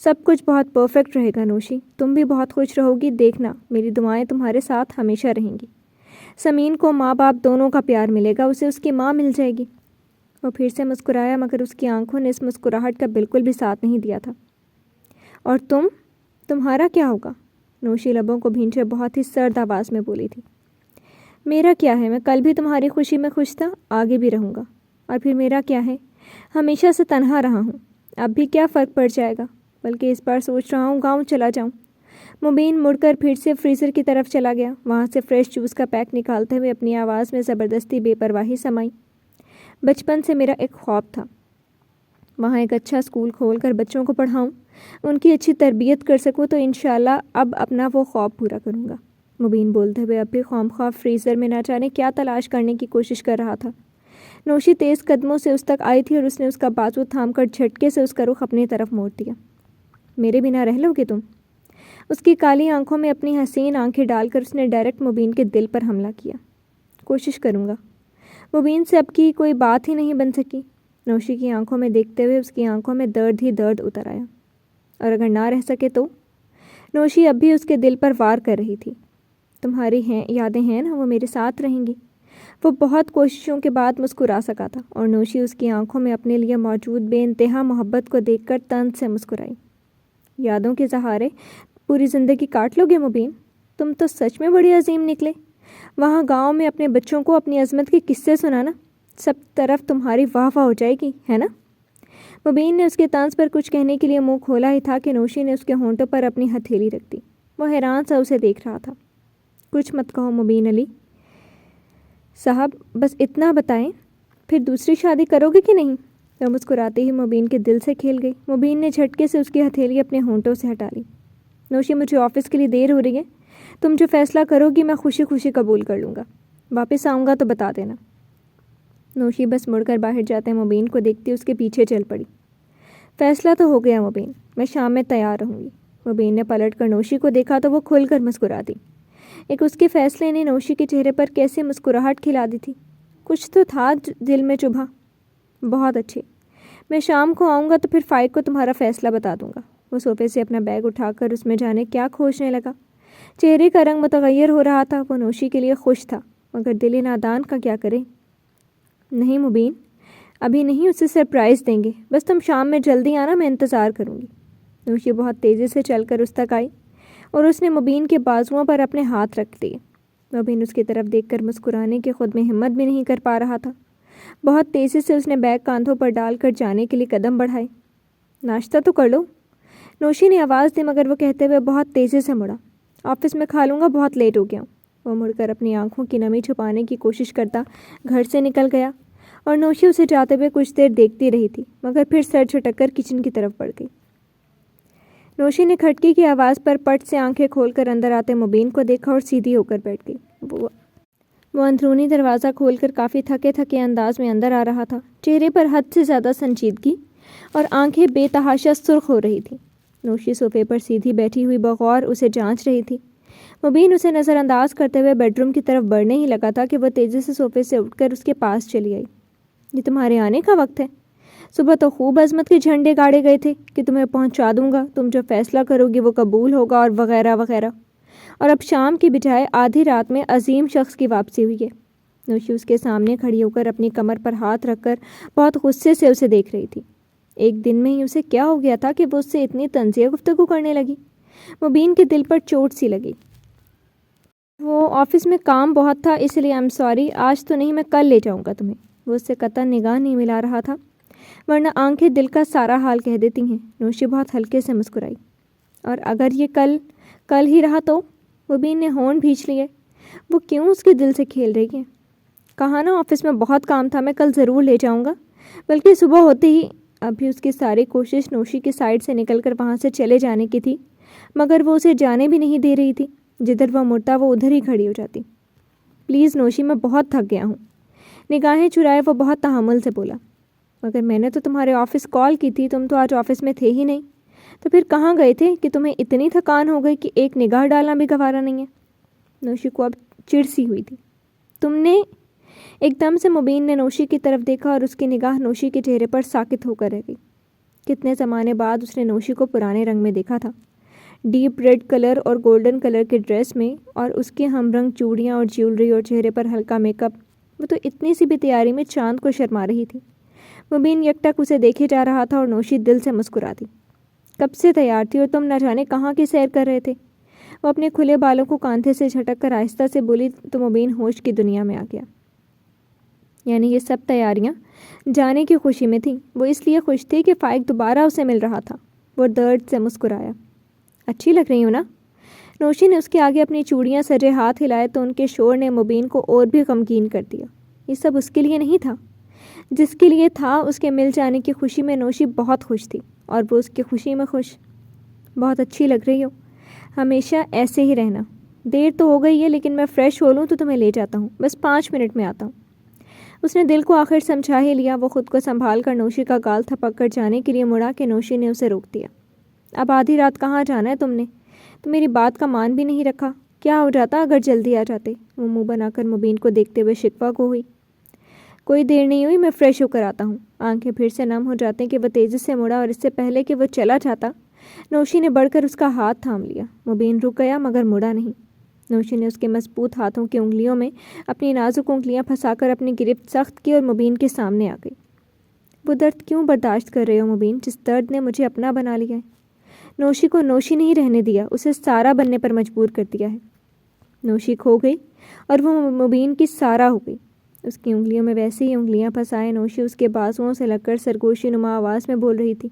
سب کچھ بہت پرفیکٹ رہے گا نوشی، تم بھی بہت خوش رہو گی، دیکھنا میری دعائیں تمہارے ساتھ ہمیشہ رہیں گی۔ سمین کو ماں باپ دونوں کا پیار ملے گا، اسے اس کی ماں مل جائے گی۔ وہ پھر سے مسکرایا مگر اس کی آنکھوں نے اس مسکراہٹ کا بالکل بھی ساتھ نہیں دیا تھا۔ اور تمہارا کیا ہوگا؟ نوشی لبوں کو بھینچے بہت ہی سرد آواز میں بولی تھی۔ میرا کیا ہے، میں کل بھی تمہاری خوشی میں خوش تھا، آگے بھی رہوں گا۔ اور پھر میرا کیا ہے، ہمیشہ سے تنہا رہا ہوں، اب بھی کیا فرق پڑ جائے گا، بلکہ اس بار سوچ رہا ہوں گاؤں چلا جاؤں۔ مبین مڑ کر پھر سے فریزر کی طرف چلا گیا، وہاں سے فریش جوس کا پیک نکالتے ہوئے اپنی آواز میں زبردستی بے پرواہی سمائی۔ بچپن سے میرا ایک خواب تھا، وہاں ایک اچھا اسکول کھول کر بچوں کو پڑھاؤں، ان کی اچھی تربیت کر سکوں تو انشاءاللہ اب اپنا وہ خواب پورا کروں گا۔ مبین بولتے ہوئے اب بھی خواہ فریزر میں نہ جانے کیا تلاش کرنے کی کوشش کر رہا تھا۔ نوشی تیز قدموں سے اس تک آئی تھی اور اس نے اس کا بازو تھام کر جھٹکے سے اس کا رخ اپنی طرف موڑ دیا۔ میرے بنا رہ لو گے تم؟ اس کی کالی آنکھوں میں اپنی حسین آنکھیں ڈال کر اس نے ڈائریکٹ مبین کے دل پر حملہ کیا۔ کوشش کروں گا۔ مبین سے اب کی کوئی بات ہی نہیں بن سکی۔ نوشی کی آنکھوں میں دیکھتے ہوئے اس کی آنکھوں میں درد ہی درد اتر آیا۔ اور اگر نہ رہ سکے تو؟ نوشی اب بھی اس کے دل پر وار کر رہی تھی۔ تمہاری یادیں ہیں نا، وہ میرے ساتھ رہیں گی۔ وہ بہت کوششوں کے بعد مسکرا سکا تھا اور نوشی اس کی آنکھوں میں اپنے لیے موجود بے انتہا محبت کو دیکھ کر طنز سے مسکرائی۔ یادوں کے سہارے پوری زندگی کاٹ لو گے مبین؟ تم تو سچ میں بڑی عظیم نکلے۔ وہاں گاؤں میں اپنے بچوں کو اپنی عظمت کے قصے سنانا، سب طرف تمہاری واہ واہ ہو جائے گی، ہے نا؟ مبین نے اس کے طنز پر کچھ کہنے کے لیے منہ کھولا ہی تھا کہ نوشی نے اس کے ہونٹوں پر اپنی ہتھیلی رکھ دی۔ وہ حیران سا اسے دیکھ رہا تھا۔ کچھ مت کہو مبین علی صاحب، بس اتنا بتائیں، پھر دوسری شادی کرو گے کہ نہیں؟ وہ مسکراتے ہی مبین کے دل سے کھیل گئی۔ مبین نے جھٹکے سے اس کی ہتھیلی اپنے ہونٹوں سے ہٹا لی۔ نوشی، مجھے آفس کے لیے دیر ہو رہی ہے، تم جو فیصلہ کرو گی میں خوشی خوشی قبول کر لوں گا، واپس آؤں گا تو بتا دینا۔ نوشی بس مڑ کر باہر جاتے مبین کو دیکھتی اس کے پیچھے چل پڑی۔ فیصلہ تو ہو گیا مبین، میں شام میں تیار رہوں گی۔ مبین نے پلٹ کر نوشی کو دیکھا تو وہ کھل کر مسکرا دی۔ ایک اس کے فیصلے نے نوشی کے چہرے پر کیسے مسکراہٹ کھلا دی تھی۔ کچھ تو تھا دل میں چبھا۔ بہت اچھے، میں شام کو آؤں گا تو پھر 5 کو تمہارا فیصلہ بتا دوں گا۔ وہ صوفے سے اپنا بیگ اٹھا کر اس میں جانے کیا کھوجنے لگا۔ چہرے کا رنگ متغیر ہو رہا تھا۔ وہ نوشی کے لیے خوش تھا مگر دل نادان کا کیا کرے۔ نہیں مبین، ابھی نہیں، اسے سرپرائز دیں گے، بس تم شام میں جلدی آنا، میں انتظار کروں گی۔ نوشی بہت تیزی سے چل کر اس تک آئی اور اس نے مبین کے بازوؤں پر اپنے ہاتھ رکھ دیے۔ مبین اس کی طرف دیکھ کر مسکرانے کی خود میں ہمت بھی نہیں کر پا رہا تھا۔ بہت تیزی سے اس نے بیگ کاندھوں پر ڈال کر جانے کے لیے قدم بڑھائے۔ ناشتہ تو کر لو، نوشی نے آواز دی مگر وہ کہتے ہوئے بہت تیزی سے مڑا۔ آفس میں کھا لوں گا، بہت لیٹ ہو گیا ہوں۔ وہ مڑ کر اپنی آنکھوں کی نمی چھپانے کی کوشش کرتا گھر سے نکل گیا اور نوشی اسے جاتے ہوئے کچھ دیر دیکھتی رہی تھی مگر پھر سر جھٹک کر کچن کی طرف بڑھ گئی۔ نوشی نے کھٹکی کی آواز پر پٹ سے آنکھیں کھول کر اندر آتے مبین کو دیکھا اور سیدھی ہو کر بیٹھ گئی۔ وہ اندرونی دروازہ کھول کر کافی تھکے تھکے انداز میں اندر آ رہا تھا، چہرے پر حد سے زیادہ سنجیدگی اور آنکھیں بے تحاشا سرخ ہو رہی تھیں۔ نوشی صوفے پر سیدھی بیٹھی ہوئی بغور اسے جانچ رہی تھی۔ مبین اسے نظر انداز کرتے ہوئے بیڈ روم کی طرف بڑھنے ہی لگا تھا کہ وہ تیزی سے صوفے سے اٹھ کر اس کے پاس چلی آئی۔ یہ تمہارے آنے کا وقت ہے؟ صبح تو خوب عظمت کے جھنڈے گاڑے گئے تھے کہ تمہیں پہنچا دوں گا، تم جو فیصلہ کرو گی وہ قبول ہوگا اور وغیرہ وغیرہ، اور اب شام کی بجائے آدھی رات میں عظیم شخص کی واپسی ہوئی ہے۔ نوشی اس کے سامنے کھڑی ہو کر اپنی کمر پر ہاتھ رکھ کر بہت غصے سے اسے دیکھ رہی تھی۔ ایک دن میں ہی اسے کیا ہو گیا تھا کہ وہ اس سے اتنی طنزیہ گفتگو کرنے لگی؟ مبین کے دل پر چوٹ سی لگی۔ وہ آفس میں کام بہت تھا اس لیے سوری، آج تو نہیں، میں کل لے جاؤں گا تمہیں۔ وہ اس سے قطعاً نگاہ نہیں ملا رہا تھا ورنہ آنکھیں دل کا سارا حال کہہ دیتی ہیں۔ نوشی بہت ہلکے سے مسکرائی۔ اور اگر یہ کل ہی رہا تو؟ مبین نے ہونٹ بھینچ لیے۔ وہ کیوں اس کے دل سے کھیل رہی ہے؟ کہا نا آفس میں بہت کام تھا، میں کل ضرور لے جاؤں گا، بلکہ صبح ہوتے ہی۔ ابھی اس کی ساری کوشش نوشی کی سائڈ سے نکل کر وہاں سے چلے جانے کی تھی مگر وہ اسے جانے بھی نہیں دے رہی تھی۔ جدھر وہ مڑتا وہ ادھر ہی کھڑی ہو جاتی۔ پلیز نوشی، میں بہت تھک گیا ہوں۔ نگاہیں چرائے وہ بہت تحمل سے بولا۔ مگر میں نے تو تمہارے آفس کال کی تھی، تم تو آج آفس میں تھے ہی نہیں، تو پھر کہاں گئے تھے کہ تمہیں اتنی تھکان ہو گئی کہ ایک نگاہ ڈالنا بھی گوارا نہیں ہے؟ نوشی کو اب چڑ سی ہوئی تھی۔ تم نے؟ ایک دم سے مبین نے نوشی کی طرف دیکھا اور اس کی نگاہ نوشی کے چہرے پر ساکت ہو کر رہ گئی۔ کتنے زمانے بعد اس نے نوشی کو پرانے رنگ میں دیکھا تھا، ڈیپ ریڈ کلر اور گولڈن کلر کے ڈریس میں، اور اس کے ہم رنگ چوڑیاں اور جیولری اور چہرے پر ہلکا میک اپ۔ وہ تو اتنی سی بھی تیاری میں چاند کو شرما رہی تھی۔ مبین یکٹک اسے دیکھے جا رہا تھا اور نوشی دل سے مسکراتی۔ کب سے تیار تھی اور تم نہ جانے کہاں کی سیر کر رہے تھے؟ وہ اپنے کھلے بالوں کو کاندھے سے جھٹک کر آہستہ سے بولی تو مبین ہوش کی دنیا میں آ گیا۔ یعنی یہ سب تیاریاں جانے کی خوشی میں تھیں۔ وہ اس لیے خوش تھی کہ فائق دوبارہ اسے مل رہا تھا۔ وہ درد سے مسکرایا۔ اچھی لگ رہی ہوں نا؟ نوشی نے اس کے آگے اپنی چوڑیاں سجے ہاتھ ہلائے تو ان کے شور نے مبین کو اور بھی غمگین کر دیا۔ یہ سب اس کے لیے نہیں تھا، جس کے لیے تھا۔ اس کے مل جانے کی خوشی میں نوشی بہت خوش تھی اور وہ اس کی خوشی میں خوش۔ بہت اچھی لگ رہی ہو، ہمیشہ ایسے ہی رہنا۔ دیر تو ہو گئی ہے لیکن میں فریش ہو لوں تو تمہیں لے جاتا ہوں، بس 5 منٹ میں آتا ہوں۔ اس نے دل کو آخر سمجھا ہی لیا۔ وہ خود کو سنبھال کر نوشی کا گال تھپک کر جانے کے لیے مڑا کہ نوشی نے اسے روک دیا۔ اب آدھی رات کہاں جانا ہے تم نے؟ تو میری بات کا مان بھی نہیں رکھا۔ کیا ہو جاتا اگر جلدی آ جاتے؟ وہ منہ بنا کر مبین کو دیکھتے ہوئے شکوہ کو ہوئی۔ کوئی دیر نہیں ہوئی، میں فریش ہو کر آتا ہوں۔ آنکھیں پھر سے نم ہو جاتے کہ وہ تیزی سے مڑا اور اس سے پہلے کہ وہ چلا جاتا نوشی نے بڑھ کر اس کا ہاتھ تھام لیا۔ مبین رک گیا مگر مڑا نہیں۔ نوشی نے اس کے مضبوط ہاتھوں کی انگلیوں میں اپنی نازک انگلیاں پھنسا کر اپنی گرفت سخت کی اور مبین کے سامنے آ گئی۔ وہ درد کیوں برداشت کر رہے ہو مبین، جس درد نے مجھے اپنا بنا لیا ہے؟ نوشی کو نوشی نہیں رہنے دیا، اسے سارا بننے پر مجبور کر دیا ہے۔ نوشی کھو گئی اور وہ مبین کی سارا ہو گئی۔ اس کی انگلیوں میں ویسے ہی انگلیاں پھنسائے نوشی اس کے بازوؤں سے لگ کر سرگوشی نما آواز میں بول رہی تھی۔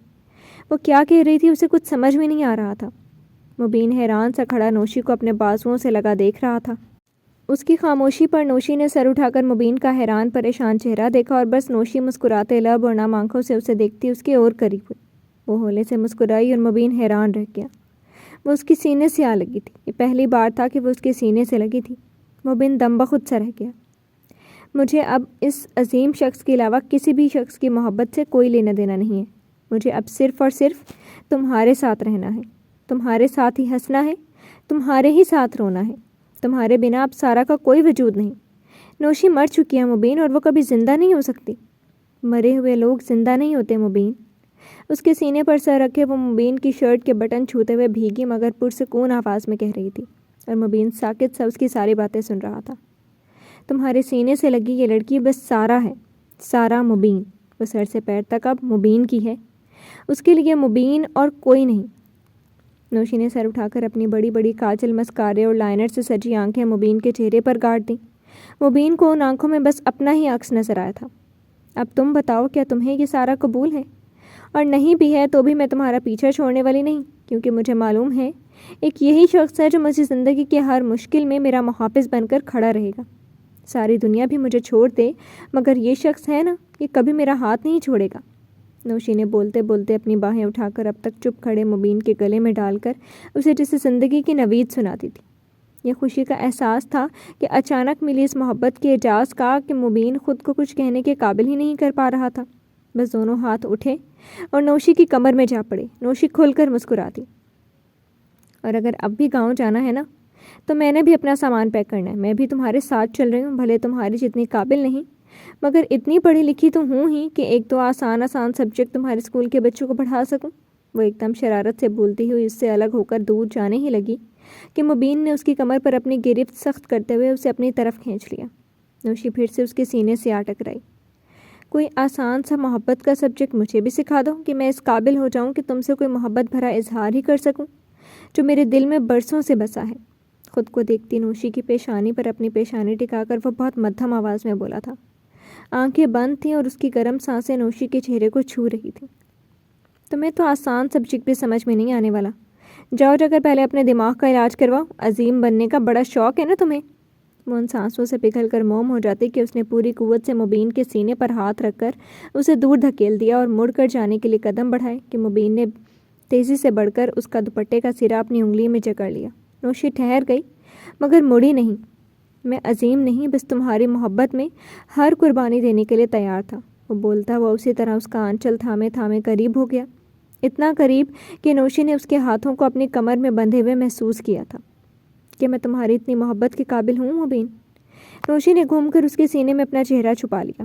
وہ کیا کہہ رہی تھی اسے کچھ سمجھ میں نہیں آ رہا تھا۔ مبین حیران سا کھڑا نوشی کو اپنے بازوؤں سے لگا دیکھ رہا تھا۔ اس کی خاموشی پر نوشی نے سر اٹھا کر مبین کا حیران پریشان چہرہ دیکھا اور بس نوشی مسکراتے لب اور نم آنکھوں سے اسے دیکھتی اس کے اور قریب ہوئی۔ وہ ہولے سے مسکرائی اور مبین حیران رہ گیا۔ وہ اس کی سینے سے آ لگی تھی۔ یہ پہلی بار تھا کہ وہ اس کے سینے سے لگی تھی۔ مبین دم بخود سا رہ گیا۔ مجھے اب اس عظیم شخص کے علاوہ کسی بھی شخص کی محبت سے کوئی لینا دینا نہیں ہے۔ مجھے اب صرف اور صرف تمہارے ساتھ رہنا ہے، تمہارے ساتھ ہی ہنسنا ہے، تمہارے ہی ساتھ رونا ہے۔ تمہارے بنا اب سارا کا کوئی وجود نہیں۔ نوشی مر چکی ہے مبین، اور وہ کبھی زندہ نہیں ہو سکتی۔ مرے ہوئے لوگ زندہ نہیں ہوتے مبین۔ اس کے سینے پر سر رکھے وہ مبین کی شرٹ کے بٹن چھوتے ہوئے بھیگی مگر پرسکون آواز میں کہہ رہی تھی، اور مبین ساکت سا اس کی ساری باتیں سن رہا تھا۔ تمہارے سینے سے لگی یہ لڑکی بس سارا ہے، سارا مبین۔ وہ سر سے پیر تک اب مبین کی ہے، اس کے لیے مبین اور کوئی نہیں۔ نوشی نے سر اٹھا کر اپنی بڑی بڑی کاجل، مسکارے اور لائنر سے سجی آنکھیں مبین کے چہرے پر گاڑ دیں۔ مبین کو ان آنکھوں میں بس اپنا ہی عکس نظر آیا تھا۔ اب تم بتاؤ، کیا تمہیں یہ سارا قبول ہے؟ اور نہیں بھی ہے تو بھی میں تمہارا پیچھا چھوڑنے والی نہیں، کیونکہ مجھے معلوم ہے ایک یہی شخص ہے جو مجھے زندگی کے ہر مشکل میں میرا محافظ بن کر کھڑا رہے گا۔ ساری دنیا بھی مجھے چھوڑ دے مگر یہ شخص ہے نا، یہ کبھی میرا ہاتھ نہیں چھوڑے گا۔ نوشی نے بولتے بولتے اپنی باہیں اٹھا کر اب تک چپ کھڑے مبین کے گلے میں ڈال کر اسے جیسے زندگی کی نوید سناتی تھی۔ یہ خوشی کا احساس تھا کہ اچانک ملی اس محبت کے اعجاز کا کہ مبین خود کو کچھ کہنے کے قابل ہی نہیں کر پا رہا تھا۔ بس دونوں ہاتھ اٹھے اور نوشی کی کمر میں جا پڑے۔ نوشی کھل کر مسکراتی۔ اور اگر اب بھی گاؤں جانا ہے نا تو میں نے بھی اپنا سامان پیک کرنا ہے۔ میں بھی تمہارے ساتھ چل رہی ہوں، بھلے تمہاری جتنی قابل نہیں مگر اتنی پڑھی لکھی تو ہوں ہی کہ ایک دو آسان سبجیکٹ تمہارے اسکول کے بچوں کو پڑھا سکوں۔ وہ ایک دم شرارت سے بولتی ہوئی اس سے الگ ہو کر دور جانے ہی لگی کہ مبین نے اس کی کمر پر اپنی گرفت سخت کرتے ہوئے اسے اپنی طرف کھینچ لیا۔ نوشی پھر سے اس کے سینے سے آ ٹکرائی۔ کوئی آسان سا محبت کا سبجیکٹ مجھے بھی سکھا دو کہ میں اس قابل ہو جاؤں کہ تم سے کوئی محبت بھرا اظہار ہی کر سکوں جو میرے دل میں برسوں سے بسا ہے۔ خود کو دیکھتی نوشی کی پیشانی پر اپنی پیشانی ٹکا کر وہ بہت مدھم آواز میں بولا تھا۔ آنکھیں بند تھیں اور اس کی گرم سانسیں نوشی کے چہرے کو چھو رہی تھیں۔ تمہیں تو آسان سبجیکٹ بھی سمجھ میں نہیں آنے والا۔ جاؤ جا کر پہلے اپنے دماغ کا علاج کرواؤ۔ عظیم بننے کا بڑا شوق ہے نا تمہیں؟ وہ ان سانسوں سے پگھل کر موم ہو جاتی کہ اس نے پوری قوت سے مبین کے سینے پر ہاتھ رکھ کر اسے دور دھکیل دیا اور مڑ کر جانے کے لیے قدم بڑھائے کہ مبین نے تیزی سے بڑھ کر اس کا دوپٹے کا سرا اپنی انگلی میں جکڑ لیا۔ نوشی ٹھہر گئی مگر مڑی نہیں۔ میں عظیم نہیں، بس تمہاری محبت میں ہر قربانی دینے کے لیے تیار تھا۔ وہ بولتا ہوا اسی طرح اس کا آنچل تھامے تھامے قریب ہو گیا، اتنا قریب کہ نوشی نے اس کے ہاتھوں کو اپنی کمر میں بندھے ہوئے محسوس کیا تھا۔ کہ میں تمہاری اتنی محبت کے قابل ہوں مبین؟ نوشی نے گھوم کر اس کے سینے میں اپنا چہرہ چھپا لیا۔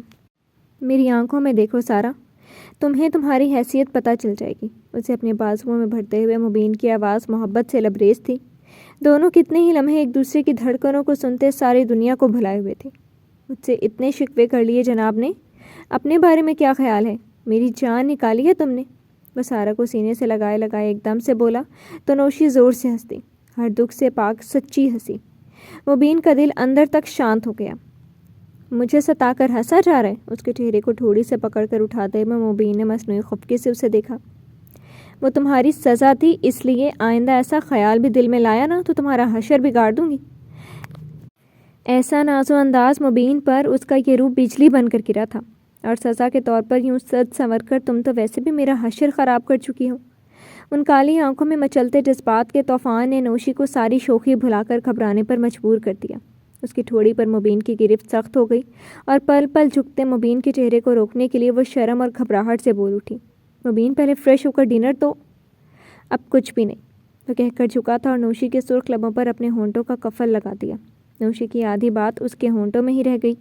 میری آنکھوں میں دیکھو سارا، تمہیں تمہاری حیثیت پتہ چل جائے گی۔ اسے اپنے بازوؤں میں بھرتے ہوئے مبین کی آواز محبت سے لبریز تھی۔ دونوں کتنے ہی لمحے ایک دوسرے کی دھڑکنوں کو سنتے ساری دنیا کو بھلائے ہوئے تھے۔ مجھ سے اتنے شکوے کر لیے جناب نے، اپنے بارے میں کیا خیال ہے؟ میری جان نکالی ہے تم نے؟ وہ سارا کو سینے سے لگائے ایک دم سے بولا تو نوشی زور سے ہنس دی، ہر دکھ سے پاک سچی ہنسی۔ مبین کا دل اندر تک شانت ہو گیا۔ مجھے ستا کر ہنسا جا رہا ہے؟ اس کے چہرے کو ٹھوڑی سے پکڑ کر اٹھاتے ہوئے مبین نے مصنوعی خفگی سے اسے دیکھا۔ وہ تمہاری سزا تھی، اس لیے آئندہ ایسا خیال بھی دل میں لایا نا تو تمہارا حشر بگاڑ دوں گی۔ ایسا ناز و انداز مبین پر اس کا یہ روح بجلی بن کر گرا تھا، اور سزا کے طور پر یوں سج سنور کر تم تو ویسے بھی میرا حشر خراب کر چکی ہو۔ ان کالی آنکھوں میں مچلتے جذبات کے طوفان نے نوشی کو ساری شوخی بھلا کر گھبرانے پر مجبور کر دیا۔ اس کی ٹھوڑی پر مبین کی گرفت سخت ہو گئی اور پل پل جھکتے مبین کے چہرے کو روکنے کے لیے وہ شرم اور گھبراہٹ سے بول اٹھی، مبین پہلے فریش ہو کر ڈنر تو۔ اب کچھ بھی نہیں، وہ کہہ کر جھکا تھا اور نوشی کے سرخ لبوں پر اپنے ہونٹوں کا کفل لگا دیا۔ نوشی کی آدھی بات اس کے ہونٹوں میں ہی رہ گئی۔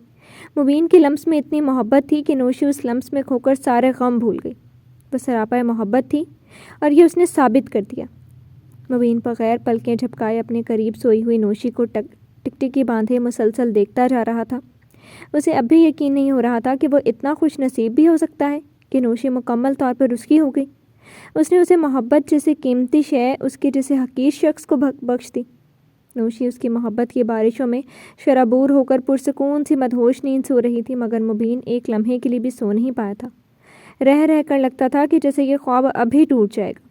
مبین کی لمس میں اتنی محبت تھی کہ نوشی اس لمس میں کھو کر سارے غم بھول گئی۔ وہ سراپا محبت تھی اور یہ اس نے ثابت کر دیا۔ مبین بغیر پلکیں جھپکائے اپنے قریب سوئی ہوئی نوشی کو ٹکٹکی باندھے مسلسل دیکھتا جا رہا تھا۔ اسے اب بھی یقین نہیں ہو رہا تھا کہ وہ اتنا خوش نصیب بھی ہو سکتا ہے کہ نوشی مکمل طور پر اس کی ہو گئی۔ اس نے اسے محبت جیسے قیمتی شے اس کے جیسے حقیر شخص کو بخش دی۔ نوشی اس کی محبت کی بارشوں میں شرابور ہو کر پرسکون سی مدہوش نیند سو رہی تھی، مگر مبین ایک لمحے کے لیے بھی سو نہیں پایا تھا۔ رہ کر لگتا تھا کہ جیسے یہ خواب ابھی ٹوٹ جائے گا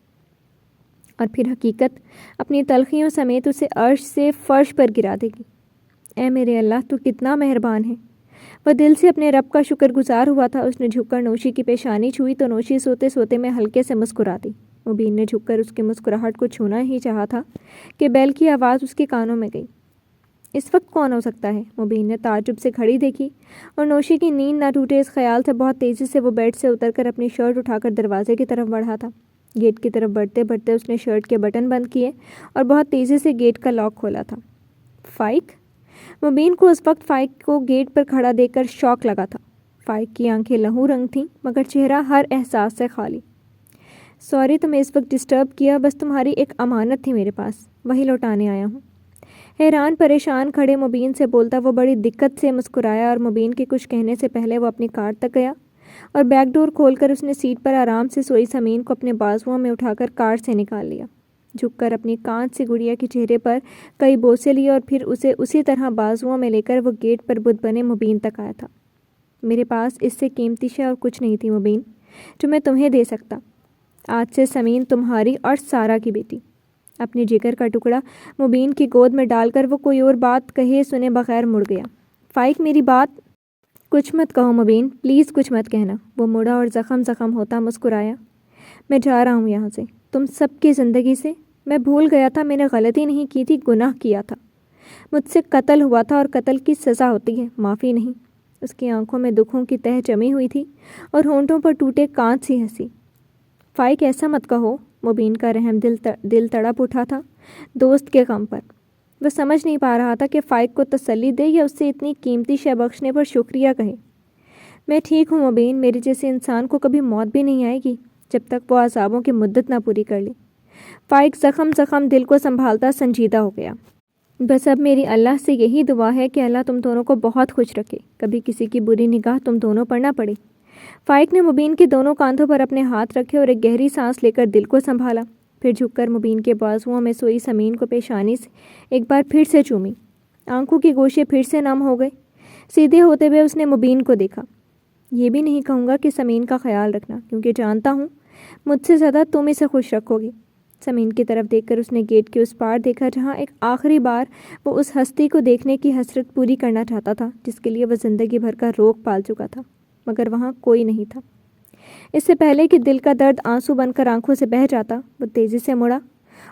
اور پھر حقیقت اپنی تلخیوں سمیت اسے عرش سے فرش پر گرا دے گی۔ اے میرے اللہ، تو کتنا مہربان ہے۔ وہ دل سے اپنے رب کا شکر گزار ہوا تھا۔ اس نے جھک کر نوشی کی پیشانی چھوئی تو نوشی سوتے سوتے میں ہلکے سے مسکرا دی۔ مبین نے جھک کر اس کی مسکراہٹ کو چھونا ہی چاہا تھا کہ بیل کی آواز اس کے کانوں میں گئی۔ اس وقت کون ہو سکتا ہے؟ مبین نے تعجب سے گھڑی دیکھی اور نوشی کی نیند نہ ٹوٹے اس خیال سے بہت تیزی سے وہ بیڈ سے اتر کر اپنی شرٹ اٹھا کر دروازے کی طرف بڑھا تھا۔ گیٹ کی طرف بڑھتے بڑھتے اس نے شرٹ کے بٹن بند کیے اور بہت تیزی سے گیٹ کا لاک کھولا تھا۔ فائق؟ مبین کو اس وقت فائق کو گیٹ پر کھڑا دیکھ کر شوق لگا تھا۔ فائق کی آنکھیں لہو رنگ تھیں مگر چہرہ ہر احساس سے خالی۔ سوری تمہیں اس وقت ڈسٹرب کیا، بس تمہاری ایک امانت تھی میرے پاس، وہی لوٹانے آیا ہوں۔ حیران پریشان کھڑے مبین سے بولتا وہ بڑی دقت سے مسکرایا اور مبین کے کچھ کہنے سے پہلے وہ اپنی کار تک گیا اور بیک ڈور کھول کر اس نے سیٹ پر آرام سے سوئی سمین کو اپنے بازوؤں میں اٹھا کر کار سے نکال لیا۔ جھک کر اپنی کانچ سی گڑیا کے چہرے پر کئی بوسے لیے اور پھر اسے اسی طرح بازوؤں میں لے کر وہ گیٹ پر بت بنے مبین تک آیا تھا۔ میرے پاس اس سے قیمتی شے اور کچھ نہیں تھی مبین جو میں تمہیں دے سکتا۔ آج سے سمین تمہاری اور سارا کی بیٹی۔ اپنے جگر کا ٹکڑا مبین کی گود میں ڈال کر وہ کوئی اور بات کہے سنے بغیر مڑ گیا۔ فائق میری بات۔ کچھ مت کہو مبین، پلیز کچھ مت کہنا۔ وہ مڑا اور زخم ہوتا مسکرایا۔ میں جا رہا ہوں یہاں سے، تم سب کی زندگی سے۔ میں بھول گیا تھا میں نے غلطی نہیں کی تھی، گناہ کیا تھا۔ مجھ سے قتل ہوا تھا اور قتل کی سزا ہوتی ہے، معافی نہیں۔ اس کی آنکھوں میں دکھوں کی تہ جمی ہوئی تھی اور ہونٹوں پر ٹوٹے کانچ سی ہنسی۔ فائق ایسا مت کہو۔ مبین کا رحم دل تڑپ اٹھا تھا دوست کے غم پر۔ وہ سمجھ نہیں پا رہا تھا کہ فائق کو تسلی دے یا اس سے اتنی قیمتی شے بخشنے پر شکریہ کہے۔ میں ٹھیک ہوں مبین، میرے جیسے انسان کو کبھی موت بھی نہیں آئے گی جب تک وہ عذابوں کی مدت نہ پوری کر لے۔ فائق زخم دل کو سنبھالتا سنجیدہ ہو گیا۔ بس اب میری اللہ سے یہی دعا ہے کہ اللہ تم دونوں کو بہت خوش رکھے، کبھی کسی کی بری نگاہ تم دونوں پر نہ پڑے۔ فائق نے مبین کے دونوں کاندھوں پر اپنے ہاتھ رکھے اور ایک گہری سانس لے کر دل کو سنبھالا، پھر جھک کر مبین کے بازوؤں میں سوئی سمین کو پیشانی سے ایک بار پھر سے چومی۔ آنکھوں کے گوشے پھر سے نم ہو گئے۔ سیدھے ہوتے ہوئے اس نے مبین کو دیکھا۔ یہ بھی نہیں کہوں گا کہ سمین کا خیال رکھنا، کیونکہ جانتا ہوں مجھ سے زیادہ تم اسے خوش رکھو گی۔ سمین کی طرف دیکھ کر اس نے گیٹ کے اس پار دیکھا جہاں ایک آخری بار وہ اس ہستی کو دیکھنے کی حسرت پوری کرنا چاہتا تھا جس کے لیے وہ زندگی بھر کا روگ پال چکا تھا، مگر وہاں کوئی نہیں تھا۔ اس سے پہلے کہ دل کا درد آنسو بن کر آنکھوں سے بہہ جاتا، وہ تیزی سے مڑا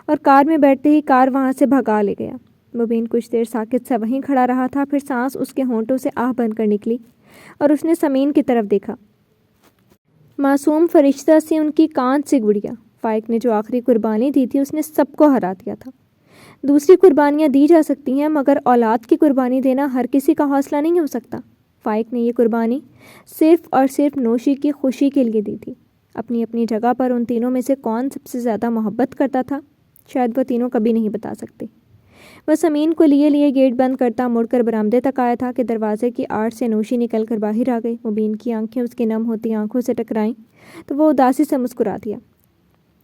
اور کار میں بیٹھتے ہی کار وہاں سے بھگا لے گیا۔ مبین کچھ دیر ساکت سا وہیں کھڑا رہا تھا، پھر سانس اس کے ہونٹوں سے آہ بن کر نکلی اور اس نے سمین کی طرف دیکھا۔ معصوم فرشتہ سی ان کی کانچ سی گڑیا۔ فائق نے جو آخری قربانی دی تھی اس نے سب کو ہرا دیا تھا۔ دوسری قربانیاں دی جا سکتی ہیں مگر اولاد کی قربانی دینا ہر کسی کا حوصلہ نہیں ہو سکتا۔ فائق نے یہ قربانی صرف اور صرف نوشی کی خوشی کے لیے دی تھی۔ اپنی اپنی جگہ پر ان تینوں میں سے کون سب سے زیادہ محبت کرتا تھا، شاید وہ تینوں کبھی نہیں بتا سکتے۔ وہ سمین کو لیے گیٹ بند کرتا مڑ کر برآمدے تک آیا تھا کہ دروازے کی آڑ سے نوشی نکل کر باہر آ گئی۔ مبین کی آنکھیں اس کی نم ہوتی آنکھوں سے ٹکرائیں تو وہ اداسی سے مسکرا دیا۔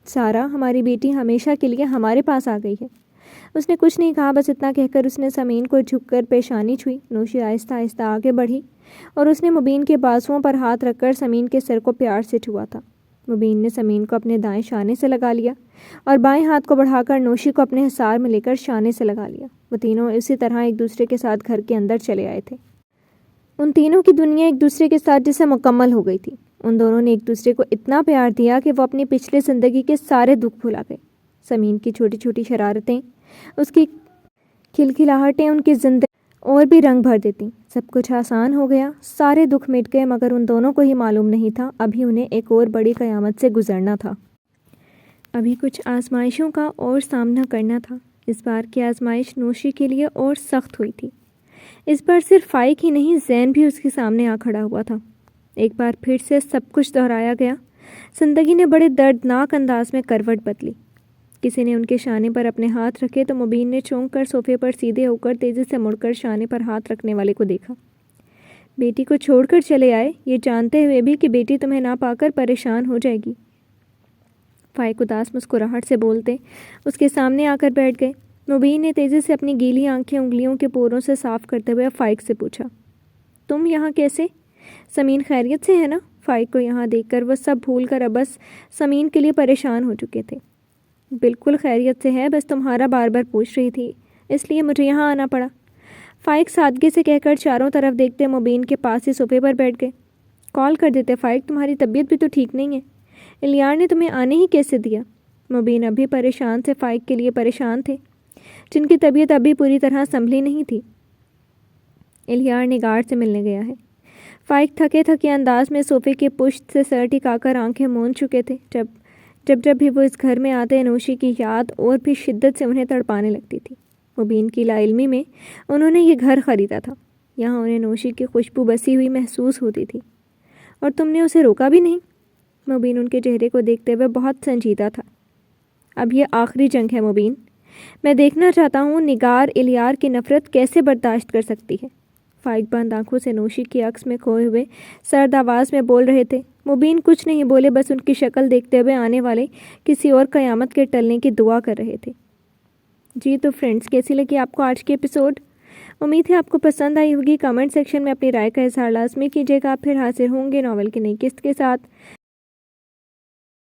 سارا، ہماری بیٹی ہمیشہ کے لیے ہمارے پاس آ گئی ہے۔ اس نے کچھ نہیں کہا، بس اتنا کہہ کر اس نے سمین کو جھک کر پیشانی چھوئی۔ نوشی آہستہ آہستہ آگے بڑھی اور اس نے مبین کے بازوؤں پر ہاتھ رکھ کر سمین کے سر کو پیار سے چھوا تھا۔ مبین نے سمین کو اپنے دائیں شانے سے لگا لیا اور بائیں ہاتھ کو بڑھا کر نوشی کو اپنے حصار میں لے کر شانے سے لگا لیا۔ وہ تینوں اسی طرح ایک دوسرے کے ساتھ گھر کے اندر چلے آئے تھے۔ ان تینوں کی دنیا ایک دوسرے کے ساتھ جیسے مکمل ہو گئی تھی۔ ان دونوں نے ایک دوسرے کو اتنا پیار دیا کہ وہ اپنی پچھلے زندگی کے سارے دکھ بھلا گئے۔ سمین کی چھوٹی چھوٹی شرارتیں، اس کی کھلکھلاہٹیں ان کی زندگی اور بھی رنگ بھر دیتی۔ سب کچھ آسان ہو گیا، سارے دکھ مٹ گئے، مگر ان دونوں کو ہی معلوم نہیں تھا ابھی انہیں ایک اور بڑی قیامت سے گزرنا تھا۔ ابھی کچھ آزمائشوں کا اور سامنا کرنا تھا۔ اس بار کی آزمائش نوشی کے لیے اور سخت ہوئی تھی۔ اس بار صرف فائق ہی نہیں، زین بھی اس کے سامنے آ کھڑا ہوا تھا۔ ایک بار پھر سے سب کچھ دہرایا گیا۔ زندگی نے بڑے دردناک انداز میں کروٹ بدلی۔ کسی نے ان کے شانے پر اپنے ہاتھ رکھے تو مبین نے چونک کر صوفے پر سیدھے ہو کر تیزی سے مڑ کر شانے پر ہاتھ رکھنے والے کو دیکھا۔ بیٹی کو چھوڑ کر چلے آئے، یہ جانتے ہوئے بھی کہ بیٹی تمہیں نہ پا کر پریشان ہو جائے گی۔ فائق اداس مسکراہٹ سے بولتے اس کے سامنے آ کر بیٹھ گئے۔ مبین نے تیزی سے اپنی گیلی آنکھیں انگلیوں کے پوروں سے صاف کرتے ہوئے فائق سے پوچھا، تم یہاں کیسے؟ سمین خیریت سے ہے نا؟ فائق کو یہاں دیکھ کر وہ سب بھول کر اب بس سمین کے لیے پریشان ہو چکے تھے۔ بالکل خیریت سے ہے، بس تمہارا بار بار پوچھ رہی تھی، اس لیے مجھے یہاں آنا پڑا۔ فائق سادگی سے کہہ کر چاروں طرف دیکھتے مبین کے پاس ہی صوفے پر بیٹھ گئے۔ کال کر دیتے فائق، تمہاری طبیعت بھی تو ٹھیک نہیں ہے۔ الیار نے تمہیں آنے ہی کیسے دیا؟ مبین ابھی پریشان سے فائق کے لیے پریشان تھے، جن کی طبیعت ابھی پوری طرح سنبھلی نہیں تھی۔ الیار نے گارڈ سے ملنے گیا ہے۔ فائق تھکے تھکے انداز میں صوفے کے پشت سے سر ٹکا کر آنکھیں موند چکے تھے۔ جب بھی وہ اس گھر میں آتے نوشی کی یاد اور بھی شدت سے انہیں تڑپانے لگتی تھی۔ مبین کی لا علمی میں انہوں نے یہ گھر خریدا تھا، یہاں انہیں نوشی کی خوشبو بسی ہوئی محسوس ہوتی تھی، اور تم نے اسے روکا بھی نہیں۔ مبین ان کے چہرے کو دیکھتے ہوئے بہت سنجیدہ تھا۔ اب یہ آخری جنگ ہے مبین، میں دیکھنا چاہتا ہوں نگار الیار کی نفرت کیسے برداشت کر سکتی ہے۔ فائق بند آنکھوں سے نوشی کی عکس میں کھوئے ہوئے سرد آواز میں بول رہے تھے۔ مبین کچھ نہیں بولے، بس ان کی شکل دیکھتے ہوئے آنے والے کسی اور قیامت کے ٹلنے کی دعا کر رہے تھے۔ جی تو فرینڈز، کیسی لگی آپ کو آج کی ایپیسوڈ؟ امید ہے آپ کو پسند آئی ہوگی۔ کمنٹ سیکشن میں اپنی رائے کا اظہار لازمی کیجیے گا۔ پھر حاضر ہوں گے ناول کی نئی قسط کے ساتھ۔